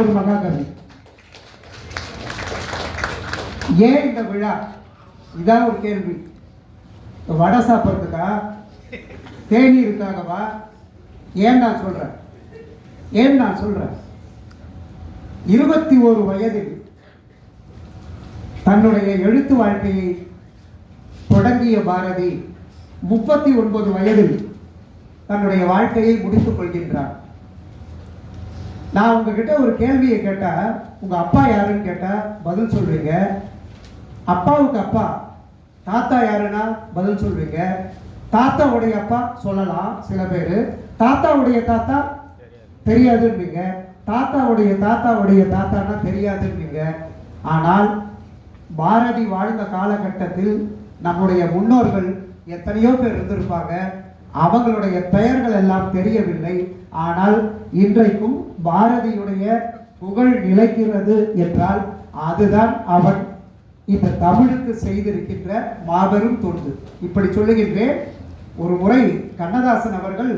ஒரு மகாகவி. ஏன் இந்த விழா? இதான் ஒரு கேள்வி. வடை சாப்பிட்றதுக்கா, தேநீருக்காகவா? ஏன் நான் சொல்றேன் 21 வயதில் தன்னுடைய எழுத்து வாழ்க்கையை தொடங்கிய பாரதி 39 வயதில் தன்னுடைய வாழ்க்கையை முடித்துக் கொள்கின்றார். நான் உங்ககிட்ட ஒரு கேள்வியை கேட்டா, உங்க அப்பா யாருன்னு கேட்டா பதில் சொல்றீங்க. அப்பாவுக்கு அப்பா தாத்தா யாருன்னா பதில் சொல்வீங்க. தாத்தாவுடைய அப்பா சொல்லலாம் சில பேர். தாத்தாவுடைய தாத்தா தெரியாதுன்னீங்க. தாத்தாவுடைய தாத்தாவுடைய தாத்தானா தெரியாதுன்னீங்க. ஆனால் பாரதி வாழ்ந்த காலகட்டத்தில் நம்முடைய முன்னோர்கள் எத்தனையோ பேர் இருந்திருப்பாங்க. அவங்களுடைய பெயர்கள் எல்லாம் தெரியவில்லை. ஆனால் இன்றைக்கும் பாரதியுடைய புகழ் நிலைக்கிறது என்றால் அதுதான் அவன் இந்த தமிழுக்கு செய்திருக்கின்ற மாபெரும் தொண்டு. இப்படி சொல்லுகின்றேன். ஒரு முறை கண்ணதாசன் அவர்கள்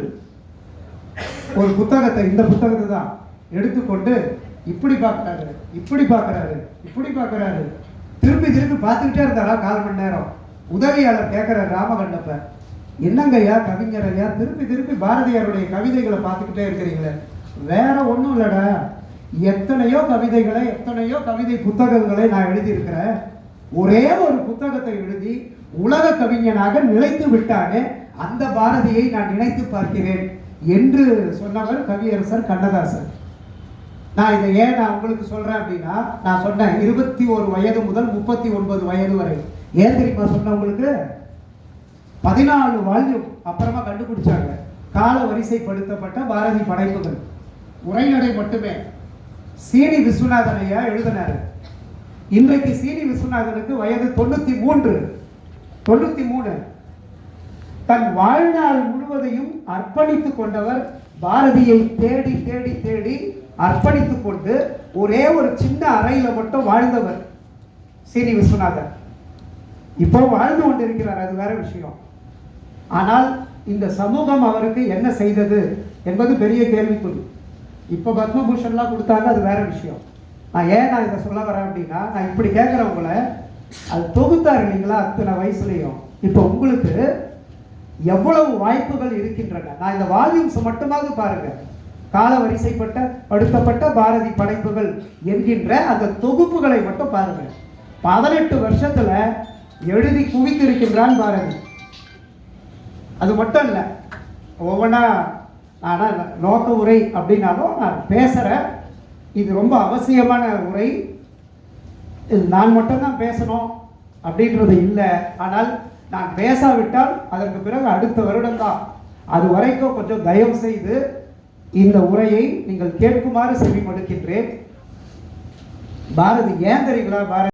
ஒரு புத்தகத்தை, இந்த புத்தகத்தை தான் எடுத்துக்கொண்டு இப்படி பார்க்கிறாரு, இப்படி பார்க்கிறாரு, இப்படி பார்க்கிறாரு, திருப்பி திருப்பி பார்த்துக்கிட்டே இருந்தாரா 1/4 மணி நேரம். உதவியாளர் கேட்கிறார் ராமகண்ணப்ப, என்னங்கய்யா கவிஞர் ஐயா, திருப்பி திருப்பி பாரதியாருடைய கவிதைகளை பார்த்துக்கிட்டே இருக்கிறீங்களே? வேற ஒன்றும் இல்லடா, எத்தனையோ கவிதைகளை, எத்தனையோ கவிதை புத்தகங்களை நான் எழுதியிருக்கிறேன். ஒரே ஒரு புத்தகத்தை எழுதி உலக கவிஞனாக நிலைத்து விட்டானே, அந்த பாரதியை நான் நினைத்து பார்க்கிறேன் என்று சொன்னவர் கவியரசர் கண்ணதாசன். நான் இதை ஏன் நான் உங்களுக்கு சொல்றேன் அப்படின்னா, நான் சொன்னேன் 21 வயது முதல் 39 வயது வரை. ஏன் தெரியுமா சொன்னவங்களுக்கு? 14 வால்யூம் அப்புறமா கண்டுபிடிச்சாங்க கால வரிசைப்படுத்தப்பட்ட பாரதி படைப்புகள். உரைநடை மட்டுமே சீனி விஸ்வநாதன் ஐயா எழுதினாரு. இன்றைக்கு சீனி விஸ்வநாதனுக்கு வயது 93. தன் வாழ்நாள் முழுவதையும் அர்ப்பணித்துக் கொண்டவர். பாரதியை தேடி தேடி தேடி அர்ப்பணித்துக் கொண்டு ஒரே ஒரு சின்ன அறையில மட்டும் வாழ்ந்தவர் சீனி விஸ்வநாதன். இப்போ வாழ்ந்து கொண்டிருக்கிறார், அது வேற விஷயம். ஆனால் இந்த சமூகம் அவருக்கு என்ன செய்தது என்பது பெரிய கேள்விக்குறி. இப்போ பத்மபூஷன்லாம் கொடுத்தாங்க, அது வேற விஷயம். நான் இதை சொல்ல வரேன் அப்படின்னா, நான் இப்படி கேட்குறவங்கள அது தொகுத்தார் இல்லைங்களா அத்தனை வயசுலையும். இப்போ உங்களுக்கு எவ்வளவு வாய்ப்புகள் இருக்கின்றன. நான் இந்த வால்யூம்ஸ் மட்டுமாவது பாருங்க. கால வரிசைப்பட்ட படுத்தப்பட்ட பாரதி படைப்புகள் என்கின்ற அந்த தொகுப்புகளை மட்டும் பாருங்க. 18 வருஷத்துல எழுதி குவித்திருக்கின்றான் பாரதி. அது மட்டும் இல்லை, ஒவ்வொன்றா ஆனால் நோக்க உரை அப்படின்னாலும் நான் பேசுகிறேன். இது ரொம்ப அவசியமான உரை. இது நான் மட்டும்தான் பேசணும் அப்படின்றது இல்லை. ஆனால் நான் பேசாவிட்டால் அதற்கு பிறகு அடுத்த வருடம்தான். அது வரைக்கும் கொஞ்சம் தயவு செய்து இந்த உரையை நீங்கள் கேட்குமாறு செவி மடுக்கின்றேன். பாரதி ஏன் தெரியுங்களா? பாரதி